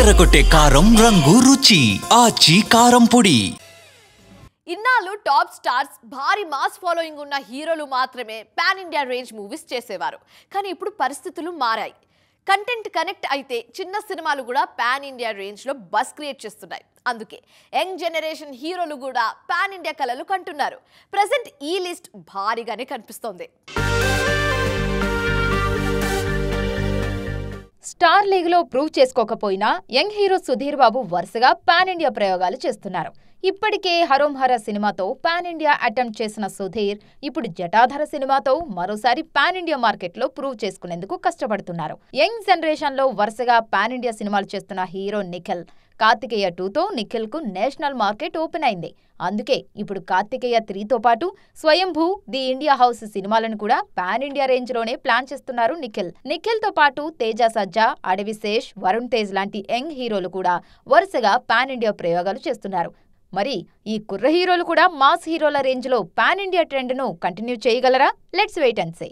అదరగొట్టే కారం రంగు రుచి ఆచి కారం పొడి. ఇన్నాళ్ళు టాప్ స్టార్స్ భారీ మాస్ ఫాలోయింగ్ ఉన్న హీరోలు మాత్రమే పాన్ ఇండియా రేంజ్ మూవీస్ చేసేవారు. కానీ ఇప్పుడు పరిస్థితులు మారాయి. కంటెంట్ కనెక్ట్ అయితే చిన్న సినిమాలు కూడా పాన్ ఇండియా రేంజ్లో బస్ క్రియేట్ చేస్తున్నాయి. అందుకే యంగ్ జనరేషన్ హీరోలు కూడా పాన్ ఇండియా కలలు కంటున్నారు. ప్రజెంట్ ఈ లిస్ట్ భారీగానే కనిపిస్తోంది. స్టార్ లీగ్లో prove చేసుకోకపోయినా young hero Sudheer Babu వరుసగా పాన్ ఇండియా ప్రయోగాలు చేస్తున్నారు. ఇప్పటికే హరోం హర సినిమాతో పాన్ ఇండియా అటెంప్ట్ చేసిన సుధీర్ ఇప్పుడు జటాధర సినిమాతో మరోసారి పాన్ ఇండియా మార్కెట్లో ప్రూవ్ చేసుకునేందుకు కష్టపడుతున్నారు. యంగ్ జనరేషన్ లో వరుసగా పాన్ ఇండియా సినిమాలు చేస్తున్న హీరో నిఖిల్ కార్తికేయ 2తో నిఖిల్ కు నేషనల్ మార్కెట్ ఓపెన్ అయింది. అందుకే ఇప్పుడు కార్తికేయ 3తో పాటు స్వయంభూ, ది ఇండియా హౌస్ సినిమాలను కూడా పాన్ ఇండియా రేంజ్ లోనే ప్లాన్ చేస్తున్నారు నిఖిల్ తో పాటు తేజ సజ్జా, అడవిశేష్, వరుణ్ తేజ్ లాంటి యంగ్ హీరోలు కూడా వరుసగా పాన్ ఇండియా ప్రయోగాలు చేస్తున్నారు. మరి ఈ కుర్ర హీరోలు కూడా మాస్ హీరోల రేంజ్ లో పాన్ ఇండియా ట్రెండ్ ను కంటిన్యూ చేయగలరా? Let's wait and see.